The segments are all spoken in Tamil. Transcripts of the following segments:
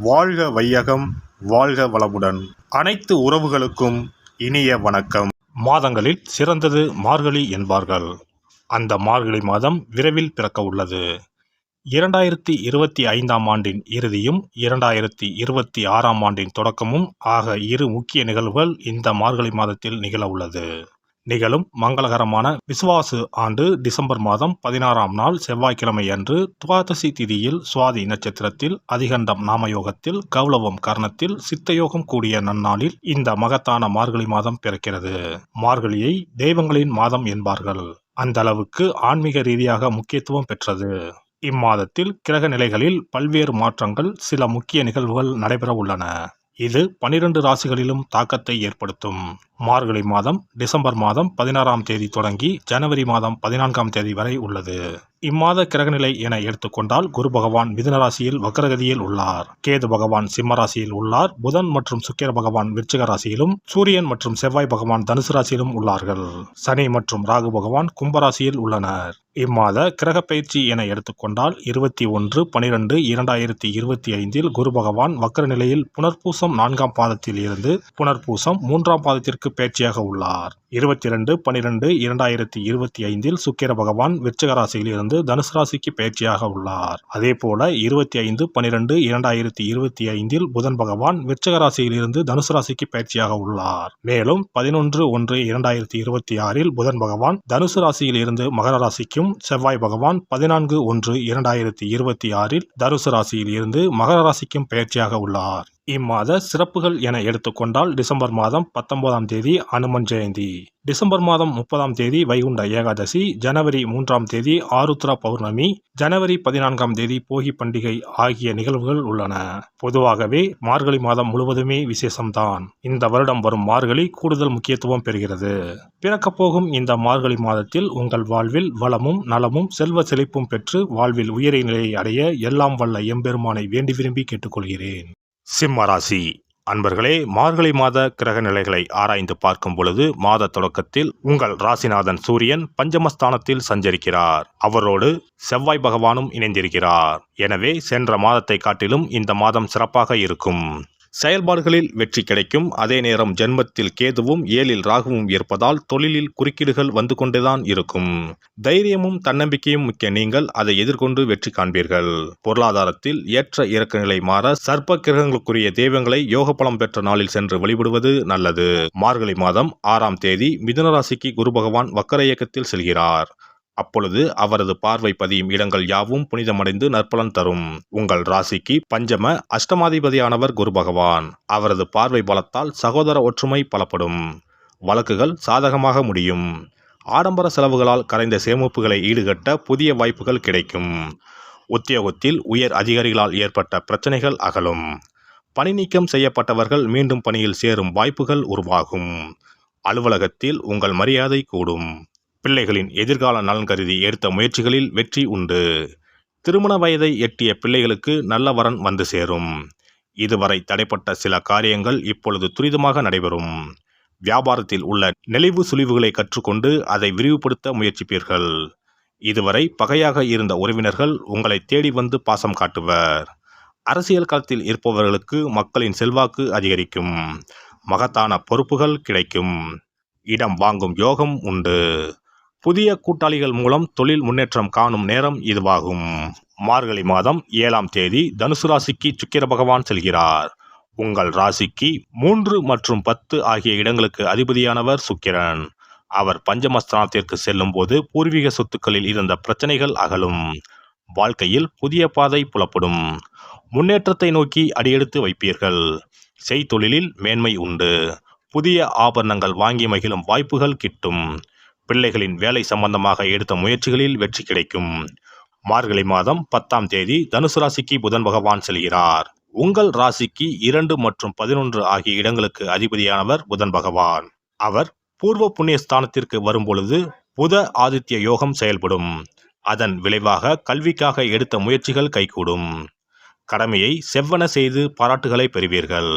வாழ்க வையகம், வாழ்க வளமுடன். அனைத்து உறவுகளுக்கும் இனிய வணக்கம். மாதங்களில் சிறந்தது மார்கழி என்பார்கள். அந்த மார்கழி மாதம் விரைவில் பிறக்க உள்ளது. 2025ஆம் ஆண்டின் இறுதியும் 2026ஆம் ஆண்டின் தொடக்கமும் ஆக இரு முக்கிய நிகழ்வுகள் இந்த மார்கழி மாதத்தில் நிகழ உள்ளது. நிகழும் மங்களகரமான விசுவாசு ஆண்டு டிசம்பர் மாதம் 16ஆம் நாள் செவ்வாய்க்கிழமை அன்று துவாதசி திதியில் சுவாதி நட்சத்திரத்தில் அதிகண்டம் நாமயோகத்தில் கௌளவம் கர்ணத்தில் சித்தயோகம் கூடிய நன்னாளில் இந்த மகத்தான மார்கழி மாதம் பிறக்கிறது. மார்கழியை தெய்வங்களின் மாதம் என்பார்கள். அந்த அளவுக்கு ஆன்மீக ரீதியாக முக்கியத்துவம் பெற்றது. இம்மாதத்தில் கிரக நிலைகளில் பல்வேறு மாற்றங்கள், சில முக்கிய நிகழ்வுகள் நடைபெற உள்ளன. இது 12 ராசிகளிலும் தாக்கத்தை ஏற்படுத்தும். மார்கழி மாதம் டிசம்பர் மாதம் 16ஆம் தேதி தொடங்கி ஜனவரி மாதம் 14ஆம் தேதி வரை உள்ளது. இம்மாத கிரகநிலை என எடுத்துக்கொண்டால் குரு பகவான் மிதுன ராசியில் வக்ரகதியில் உள்ளார். கேது பகவான் சிம்ம ராசியில் உள்ளார். புதன் மற்றும் சுக்கிர பகவான் விருச்சிக ராசியிலும், சூரியன் மற்றும் செவ்வாய் பகவான் தனுசு ராசியிலும் உள்ளார்கள். சனி மற்றும் ராகு பகவான் கும்பராசியில் உள்ளனர். இம்மாத கிரக பயிற்சி என எடுத்துக்கொண்டால் 21/12/2025 குரு பகவான் வக்ர நிலையில் புனர்பூசம் 4ஆம் பாதத்தில் இருந்து புனர்பூசம் 3ஆம் பாதத்திற்கு பயிற்சியாக உள்ளார். 22/12/2025 சுக்கிர பகவான் விருச்சிக ராசியில் இருந்து தனுசு ராசிக்கு பயிற்சியாக உள்ளார். அதேபோல 25/12/2025 புதன் பகவான் விருச்சிக ராசியில் இருந்து தனுசு ராசிக்கு பயிற்சியாக உள்ளார். மேலும் 11/1/2026 புதன் பகவான் தனுசு ராசியில் இருந்து மகர ராசிக்கும், செவ்வாய் பகவான் 14/1/2026 தனுசு ராசியில் இருந்து மகர ராசிக்கும் பயிற்சியாக உள்ளார். இம்மாத சிறப்புகள் என எடுத்துக்கொண்டால் டிசம்பர் மாதம் 19ஆம் தேதி அனுமன் ஜெயந்தி, டிசம்பர் மாதம் 30ஆம் தேதி வைகுண்ட ஏகாதசி, ஜனவரி 3ஆம் தேதி ஆருத்ரா பௌர்ணமி, ஜனவரி 14ஆம் தேதி போகி பண்டிகை ஆகிய நிகழ்வுகள் உள்ளன. பொதுவாகவே மார்கழி மாதம் முழுவதுமே விசேஷம்தான். இந்த வருடம் வரும் மார்கழி கூடுதல் முக்கியத்துவம் பெறுகிறது. பிறக்கப் போகும் இந்த மார்கழி மாதத்தில் உங்கள் வாழ்வில் வளமும் நலமும் செல்வ செழிப்பும் பெற்று வாழ்வில் உயரிய நிலையை அடைய எல்லாம் வல்ல எம்பெருமானை வேண்டி விரும்பி கேட்டுக்கொள்கிறேன். சிம்ம ராசி அன்பர்களே, மார்கழி மாத கிரக நிலைகளை ஆராய்ந்து பார்க்கும் பொழுது மாத தொடக்கத்தில் உங்கள் ராசிநாதன் சூரியன் பஞ்சமஸ்தானத்தில் சஞ்சரிக்கிறார். அவரோடு செவ்வாய் பகவானும் இணைந்திருக்கிறார். எனவே சென்ற மாதத்தை காட்டிலும் இந்த மாதம் சிறப்பாக இருக்கும். செயல்பாடுகளில் வெற்றி கிடைக்கும். அதே நேரம் ஜென்மத்தில் கேதுவும் 7இல் ராகுவும் இருப்பதால் தொழிலில் குறுக்கீடுகள் வந்து கொண்டுதான் இருக்கும். தைரியமும் தன்னம்பிக்கையும் மிக்க நீங்கள் அதை எதிர்கொண்டு வெற்றி காண்பீர்கள். பொருளாதாரத்தில் ஏற்ற இறக்க நிலை மாற சர்ப்ப கிரகங்களுக்குரிய தெய்வங்களை யோக பலம் பெற்ற நாளில் சென்று வழிபடுவது நல்லது. மார்கழி மாதம் 6ஆம் தேதி மிதுன ராசிக்கு குரு பகவான் வக்கர இயக்கத்தில் செல்கிறார். அப்பொழுது அவரது பார்வை பதியும் இடங்கள் யாவும் புனிதமடைந்து நற்பலன் தரும். உங்கள் ராசிக்கு பஞ்சம அஷ்டமாதிபதியானவர் குரு பகவான். அவரது பார்வை பலத்தால் சகோதர ஒற்றுமை பலப்படும். வழக்குகள் சாதகமாக முடியும். ஆடம்பர செலவுகளால் கரைந்த சேமிப்புகளை ஈடுகட்ட புதிய வாய்ப்புகள் கிடைக்கும். உத்தியோகத்தில் உயர் அதிகாரிகளால் ஏற்பட்ட பிரச்சனைகள் அகலும். பணி நீக்கம் செய்யப்பட்டவர்கள் மீண்டும் பணியில் சேரும் வாய்ப்புகள் உருவாகும். அலுவலகத்தில் உங்கள் மரியாதை கூடும். பிள்ளைகளின் எதிர்கால நலன் கருதி எடுத்த முயற்சிகளில் வெற்றி உண்டு. திருமண வயதை எட்டிய பிள்ளைகளுக்கு நல்ல வரன் வந்து சேரும். இதுவரை தடைப்பட்ட சில காரியங்கள் இப்பொழுது துரிதமாக நடைபெறும். வியாபாரத்தில் உள்ள நெளிவு சுழிவுகளை கற்றுக்கொண்டு அதை விரிவுபடுத்த முயற்சிப்பீர்கள். இதுவரை பகையாக இருந்த உறவினர்கள் உங்களை தேடி வந்து பாசம் காட்டுவர். அரசியல் களத்தில் இருப்பவர்களுக்கு மக்களின் செல்வாக்கு அதிகரிக்கும். மகத்தான பொறுப்புகள் கிடைக்கும். இடம் வாங்கும் யோகம் உண்டு. புதிய கூட்டாளிகள் மூலம் தொழில் முன்னேற்றம் காணும் நேரம் இதுவாகும். மார்கழி மாதம் 7ஆம் தேதி தனுசு ராசிக்கு சுக்கிர பகவான் செல்கிறார். உங்கள் ராசிக்கு 3 மற்றும் 10 ஆகிய இடங்களுக்கு அதிபதியானவர் சுக்கிரன். அவர் பஞ்சமஸ்தானத்திற்கு செல்லும் போது பூர்வீக சொத்துக்களில் இருந்த பிரச்சனைகள் அகலும். வாழ்க்கையில் புதிய பாதை புலப்படும். முன்னேற்றத்தை நோக்கி அடியெடுத்து வைப்பீர்கள். செய்தொழிலில் மேன்மை உண்டு. புதிய ஆபரணங்கள் வாங்கி மகிழும் வாய்ப்புகள் கிட்டும். பிள்ளைகளின் வேலை சம்பந்தமாக எடுத்த முயற்சிகளில் வெற்றி கிடைக்கும். மார்கழி மாதம் 10ஆம் தேதி தனுசு ராசிக்கு புதன் பகவான் செல்கிறார். உங்கள் ராசிக்கு 2 மற்றும் 11 ஆகிய இடங்களுக்கு அதிபதியானவர் புதன் பகவான். அவர் பூர்வ புண்ணிய ஸ்தானத்திற்கு வரும்பொழுது புத ஆதித்ய யோகம் செயல்படும். அதன் விளைவாக கல்விக்காக எடுத்த முயற்சிகள் கைகூடும். கடமையை செவ்வன செய்து பாராட்டுகளை பெறுவீர்கள்.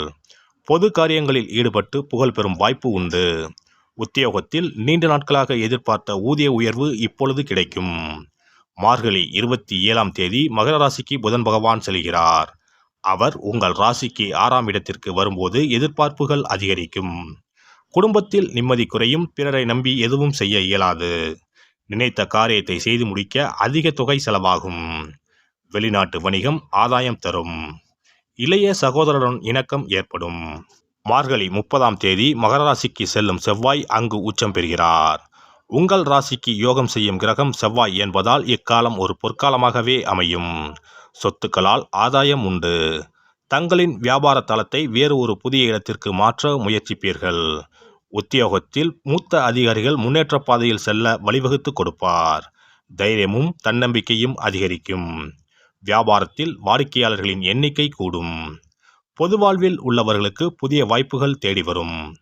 பொது காரியங்களில் ஈடுபட்டு புகழ் பெறும் வாய்ப்பு உண்டு. உத்தியோகத்தில் நீண்ட நாட்களாக எதிர்பார்த்த ஊதிய உயர்வு இப்பொழுது கிடைக்கும். மார்கழி 27ஆம் தேதி மகர ராசிக்கு புதன் பகவான் செல்கிறார். அவர் உங்கள் ராசிக்கு 6ஆம் இடத்திற்கு வரும்போது எதிர்பார்ப்புகள் அதிகரிக்கும். குடும்பத்தில் நிம்மதி குறையும். பிறரை நம்பி எதுவும் செய்ய இயலாது. நினைத்த காரியத்தை செய்து முடிக்க அதிக தொகை செலவாகும். வெளிநாட்டு வணிகம் ஆதாயம் தரும். இளைய சகோதரருடன் இணக்கம் ஏற்படும். மார்கழி 30ஆம் தேதி மகர ராசிக்கு செல்லும் செவ்வாய் அங்கு உச்சம் பெறுகிறார். உங்கள் ராசிக்கு யோகம் செய்யும் கிரகம் செவ்வாய் என்பதால் இக்காலம் ஒரு பொற்காலமாகவே அமையும். சொத்துக்களால் ஆதாயம் உண்டு. தங்களின் வியாபார தளத்தை வேறு ஒரு புதிய இடத்திற்கு மாற்ற முயற்சிப்பீர்கள். உத்தியோகத்தில் மூத்த அதிகாரிகள் முன்னேற்ற பாதையில் செல்ல வழிவகுத்து கொடுப்பார். தைரியமும் தன்னம்பிக்கையும் அதிகரிக்கும். வியாபாரத்தில் வாடிக்கையாளர்களின் எண்ணிக்கை கூடும். பொது வாழ்வில் உள்ளவர்களுக்கு புதிய வாய்ப்புகள் தேடி வரும்.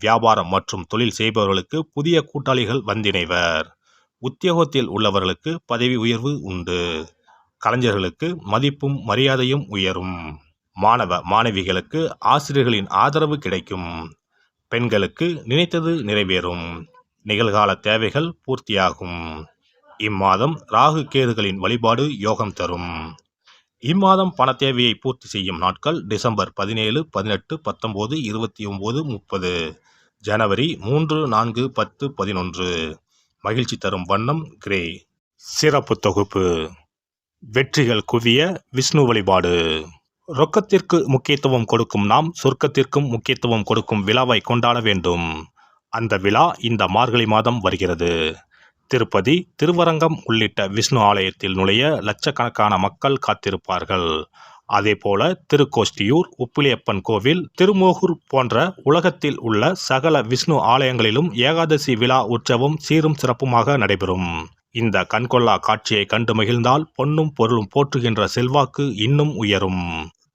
வியாபாரம் மற்றும் தொழில் செய்பவர்களுக்கு புதிய கூட்டாளிகள் வந்திணைவர். உத்தியோகத்தில் உள்ளவர்களுக்கு பதவி உயர்வு உண்டு. கலைஞர்களுக்கு மதிப்பும் மரியாதையும் உயரும். மாணவ மாணவிகளுக்கு ஆசிரியர்களின் ஆதரவு கிடைக்கும். பெண்களுக்கு நினைத்தது நிறைவேறும். நிகழ்கால தேவைகள் பூர்த்தியாகும். இம்மாதம் ராகு கேதுகளின் வழிபாடு யோகம் தரும். இம்மாதம் பண தேவையை பூர்த்தி செய்யும் நாட்கள் டிசம்பர் 17, 18, 19, 29, 30, ஜனவரி 3, 4, 10, 11. மகிழ்ச்சி தரும் வண்ணம் கிரே. சிறப்பு தொகுப்பு. வெற்றிகள் குவிய விஷ்ணு வழிபாடு. ரொக்கத்திற்கு முக்கியத்துவம் கொடுக்கும் நாம் சொர்க்கத்திற்கும் முக்கியத்துவம் கொடுக்கும் விழாவை கொண்டாட வேண்டும். அந்த விழா இந்த மார்கழி மாதம் வருகிறது. திருப்பதி, திருவரங்கம் உள்ளிட்ட விஷ்ணு ஆலயத்தில் நுழைய லட்சக்கணக்கான மக்கள் காத்திருப்பார்கள். அதேபோல திருக்கோஷ்டியூர், உப்பிலியப்பன் கோவில், திருமோகூர் போன்ற உலகத்தில் உள்ள சகல விஷ்ணு ஆலயங்களிலும் ஏகாதசி விழா உற்சவம் சீரும் சிறப்புமாக நடைபெறும். இந்த கண்கொள்ளா காட்சியை கண்டு மகிழ்ந்தால் பொன்னும் பொருளும் போற்றுகின்ற செல்வாக்கு இன்னும் உயரும்.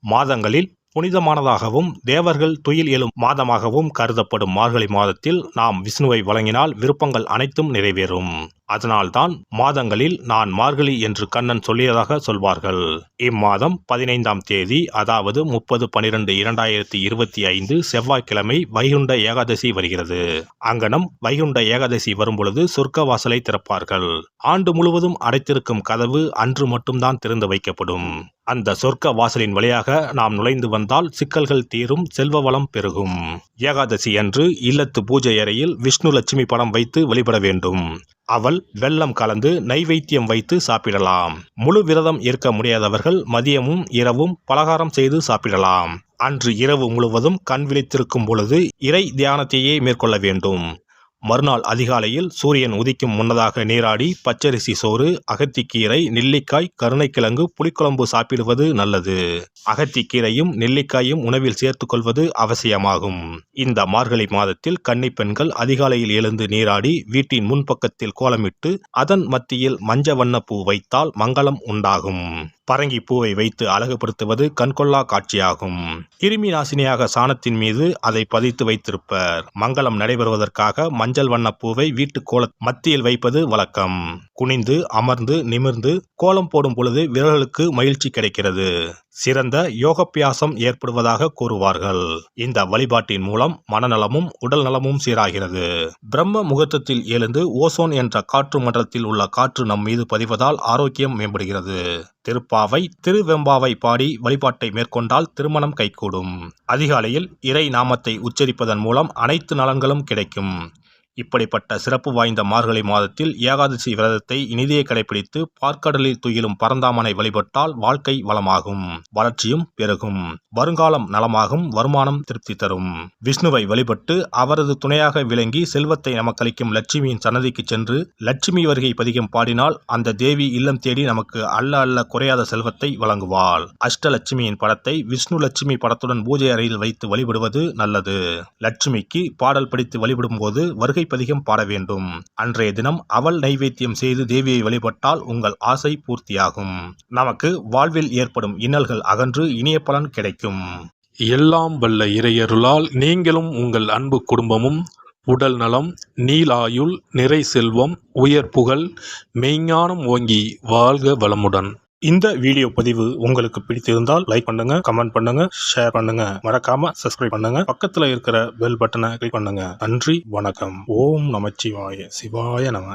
மாதங்களில் புனிதமானதாகவும் தேவர்கள் துயில் எழும் மாதமாகவும் கருதப்படும் மார்கழி மாதத்தில் நாம் விஷ்ணுவை வழங்கினால் விருப்பங்கள் அனைத்தும் நிறைவேறும். அதனால்தான் மாதங்களில் நான் மார்கழி என்று கண்ணன் சொல்லியதாக சொல்வார்கள். இம்மாதம் 15ஆம் தேதி அதாவது 30/12/2025 செவ்வாய்க்கிழமை வைகுண்ட ஏகாதசி வருகிறது. அங்கனம் வைகுண்ட ஏகாதசி வரும்பொழுது சொர்க்க வாசலை திறப்பார்கள். ஆண்டு முழுவதும் அடைத்திருக்கும் கதவு அன்று மட்டும்தான் திறந்து வைக்கப்படும். அந்த சொர்க்க வாசலின் வழியாக நாம் நுழைந்து வந்தால் சிக்கல்கள் தீரும், செல்வ வளம் பெருகும். ஏகாதசி அன்று இல்லத்து பூஜை அறையில் விஷ்ணு லட்சுமி படம் வைத்து வழிபட வேண்டும். அவள் வெல்லம் கலந்து நைவேத்தியம் வைத்து சாப்பிடலாம். முழு விரதம் இருக்க முடியாதவர்கள் மதியமும் இரவும் பலகாரம் செய்து சாப்பிடலாம். அன்று இரவு முழுவதும் கண் விழித்திருக்கும் பொழுது இறை தியானத்தையே மேற்கொள்ள வேண்டும். மறுநாள் அதிகாலையில் சூரியன் உதிக்கும் முன்னதாக நீராடி பச்சரிசி சோறு, அகத்திக்கீரை, நெல்லிக்காய், கருணைக்கிழங்கு, புளிக்குழம்பு சாப்பிடுவது நல்லது. அகத்திக்கீரையும் நெல்லிக்காயும் உணவில் சேர்த்துக் கொள்வது அவசியமாகும். இந்த மார்கழி மாதத்தில் கன்னிப் பெண்கள் அதிகாலையில் எழுந்து நீராடி வீட்டின் முன்பக்கத்தில் கோலமிட்டு அதன் மத்தியில் மஞ்ச வண்ண பூ வைத்தால் மங்களம் உண்டாகும். பரங்கி பூவை வைத்து அழகுபடுத்துவது கண்கொள்ளா காட்சியாகும். கிருமி நாசினியாக சாணத்தின் மீது அதை பதித்து வைத்திருப்பர். மங்களம் நடைபெறுவதற்காக மஞ்சள் வண்ண பூவை வீட்டு கோல மத்தியில் வைப்பது வழக்கம். குனிந்து அமர்ந்து நிமிர்ந்து கோலம் போடும் பொழுது விரல்களுக்கு மகிழ்ச்சி கிடைக்கிறது. சிறந்த யோகாபியாசம் ஏற்படுவதாக கூறுவார்கள். இந்த வழிபாட்டின் மூலம் மனநலமும் உடல் நலமும் சீராகிறது. பிரம்ம முகூர்த்தத்தில் எழுந்து ஓசோன் என்ற காற்று மண்டலத்தில் உள்ள காற்று நம் மீது பதிவதால் ஆரோக்கியம் மேம்படுகிறது. திருப்பாவை, திருவெம்பாவை பாடி வழிபாட்டை மேற்கொண்டால் திருமணம் கைகூடும். அதிகாலையில் இறை நாமத்தை உச்சரிப்பதன் மூலம் அனைத்து நலன்களும் கிடைக்கும். இப்படிப்பட்ட சிறப்பு வாய்ந்த மார்கழி மாதத்தில் ஏகாதசி விரதத்தை இனிதே கடைபிடித்து பார்க்கடலில் துயிலும் பரந்தாமனை வழிபட்டால் வாழ்க்கை வளமாகும், வளர்ச்சியும் பெருகும், வருங்காலம் நலமாகும், வருமானம் திருப்தி தரும். விஷ்ணுவை வழிபட்டு அவரது துணையாக விளங்கி செல்வத்தை நமக்களிக்கும் லட்சுமியின் சன்னதிக்கு சென்று லட்சுமி வருகை பதிகம் பாடினால் அந்த தேவி இல்லம் தேடி நமக்கு அல்ல அல்ல குறையாத செல்வத்தை வழங்குவாள். அஷ்டலட்சுமியின் படத்தை விஷ்ணு லட்சுமி படத்துடன் பூஜை அறையில் வைத்து வழிபடுவது நல்லது. லட்சுமிக்கு பாடல் படித்து வழிபடும் போது வருகை பதிகம் பாட வேண்டும். அன்றைய தினம் அவள் நைவேத்தியம் செய்து தேவியை வழிபட்டால் உங்கள் ஆசை பூர்த்தியாகும். நமக்கு வாழ்வில் ஏற்படும் இன்னல்கள் அகன்று இனிய பலன் கிடைக்கும். எல்லாம் வல்ல இறையருளால் நீங்களும் உங்கள் அன்பு குடும்பமும் உடல் நலம், நீலாயுள், நிறை செல்வம், உயர் புகழ், மெய்ஞானம் ஓங்கி வாழ்க வளமுடன். இந்த வீடியோ பதிவு உங்களுக்கு பிடித்திருந்தால் லைக் பண்ணுங்க, கமெண்ட் பண்ணுங்க, ஷேர் பண்ணுங்க, மறக்காம சப்ஸ்கிரைப் பண்ணுங்க, பக்கத்துல இருக்கிற பெல் பட்டனை கிளிக் பண்ணுங்க. நன்றி, வணக்கம். ஓம் நமச்சிவாய, சிவாய நம.